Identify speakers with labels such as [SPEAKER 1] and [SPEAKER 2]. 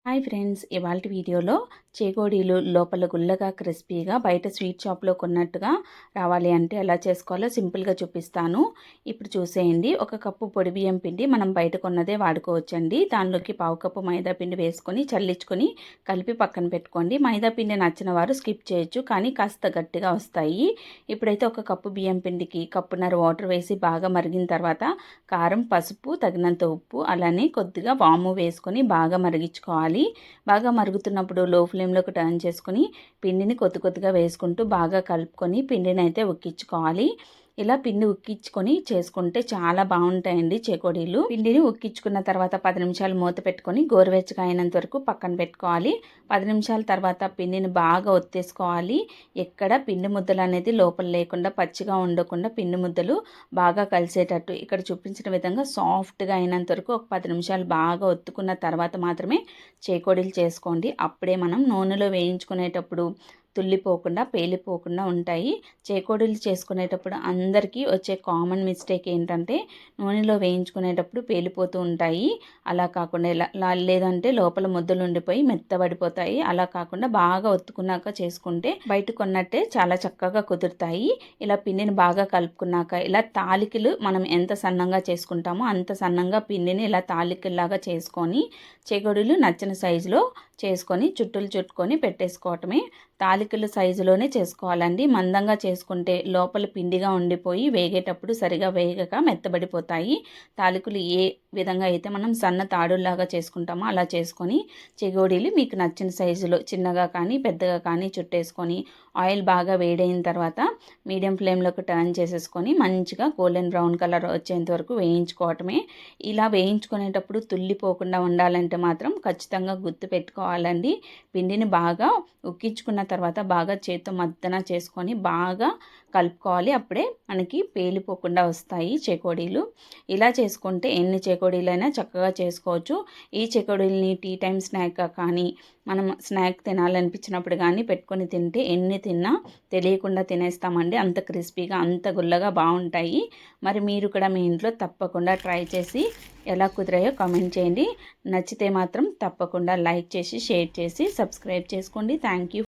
[SPEAKER 1] Hi friends, ఇవాల్టి వీడియోలో చేగోడీలు లోపల గుల్లగా క్రిస్పీగా బయట స్వీట్ షాప్లో కొన్నట్టుగా రావాలి అంటే ఎలా చేసుకోవాలో సింపుల్గా చూపిస్తాను. ఇప్పుడు చూసేయండి. 1 కప్పు పొడి బియ్యం పిండి మనం బయట కొన్నదే వాడుకోవచ్చండి. దానిలోకి 1/2 కప్పు మైదా పిండి వేసుకొని చల్లించుకొని కలిపి పక్కన పెట్టుకోండి. మైదా పిండి నచ్చిన వారు స్కిప్ చేయొచ్చు, కానీ కాస్త గట్టిగా వస్తాయి. ఇప్పుడైతే 1 కప్పు బియ్యం పిండికి కప్పున్నర వాటర్ వేసి బాగా మరిగిన తర్వాత కారం, పసుపు, తగినంత ఉప్పు, అలానే కొద్దిగా వాము వేసుకొని బాగా మరిగించుకోవాలి. బాగా మరుగుతున్నప్పుడు లో ఫ్లేమ్లోకి టర్న్ చేసుకొని పిండిని కొద్దిగా వేసుకుంటూ బాగా కలుపుకొని పిండిని అయితే ఉక్కించుకోవాలి. ఇలా పిండి ఉక్కించుకొని చేసుకుంటే చాలా బాగుంటాయండి చేకోడీలు. పిండిని ఉక్కించుకున్న తర్వాత 10 నిమిషాలు మూత పెట్టుకొని గోరువెచ్చగా అయినంత వరకు పక్కన పెట్టుకోవాలి. 10 నిమిషాల తర్వాత పిండిని బాగా ఒత్తేసుకోవాలి. ఎక్కడ పిండి ముద్దలు అనేది లోపల లేకుండా, పచ్చిగా ఉండకుండా పిండి ముద్దలు బాగా కలిసేటట్టు ఇక్కడ చూపించిన విధంగా సాఫ్ట్గా అయినంత వరకు ఒక 10 నిమిషాలు బాగా ఒత్తుకున్న తర్వాత మాత్రమే చేకోడీలు చేసుకోండి. అప్పుడే మనం నూనెలో వేయించుకునేటప్పుడు తుల్లిపోకుండా, పేలిపోకుండా ఉంటాయి. చేకోడీలు చేసుకునేటప్పుడు అందరికీ వచ్చే కామన్ మిస్టేక్ ఏంటంటే నూనెలో వేయించుకునేటప్పుడు పేలిపోతూ ఉంటాయి. అలా కాకుండా లేదంటే లోపల ముద్దలు ఉండిపోయి మెత్తబడిపోతాయి. అలా కాకుండా బాగా ఒత్తుకున్నాక చేసుకుంటే బయట కొన్నట్టే చాలా చక్కగా కుదురుతాయి. ఇలా పిండిని బాగా కలుపుకున్నాక ఇలా తాలికలు మనం ఎంత సన్నంగా చేసుకుంటామో అంత సన్నంగా పిండిని ఇలా తాలికల్లాగా చేసుకొని చేకోడీలు నచ్చిన సైజులో చేసుకొని చుట్టులు చుట్టుకొని పెట్టేసుకోవటమే. తాలికల సైజులోనే చేసుకోవాలండి. మందంగా చేసుకుంటే లోపల పిండిగా ఉండిపోయి వేగేటప్పుడు సరిగా వేగక మెత్తబడిపోతాయి. తాలికలు ఏ విధంగా అయితే మనం సన్న తాడుల్లాగా చేసుకుంటామో అలా చేసుకొని చెగోడీలు మీకు నచ్చిన సైజులో చిన్నగా కానీ పెద్దగా కానీ చుట్టేసుకొని ఆయిల్ బాగా వేడైన తర్వాత మీడియం ఫ్లేమ్లోకి టర్న్ చేసేసుకొని మంచిగా గోల్డెన్ బ్రౌన్ కలర్ వచ్చేంత వరకు వేయించుకోవటమే. ఇలా వేయించుకునేటప్పుడు తుల్లిపోకుండా ఉండాలంటే మాత్రం ఖచ్చితంగా గుర్తు పెట్టుకోవాలండి. పిండిని బాగా ఉక్కించుకున్న తర్వాత బాగా చేత్తో మద్దన చేసుకొని బాగా కలుపుకోవాలి. అప్పుడే మనకి పేలిపోకుండా వస్తాయి చేకోడీలు. ఇలా చేసుకుంటే ఎన్ని చేకోడీలైనా చక్కగా చేసుకోవచ్చు. ఈ చేకోడీలని టీ టైం స్నాక్గా కానీ మనం స్నాక్ తినాలనిపించినప్పుడు కానీ పెట్టుకొని తింటే ఎన్ని తిన్నా తెలియకుండా తినేస్తామండి. అంత క్రిస్పీగా అంత గుల్లగా బాగుంటాయి. మరి మీరు కూడా మీ ఇంట్లో తప్పకుండా ట్రై చేసి ఎలా కుదిరాయో కామెంట్ చేయండి. నచ్చితే మాత్రం తప్పకుండా లైక్ చేసి షేర్ చేసి సబ్స్క్రైబ్ చేసుకోండి. Thank you.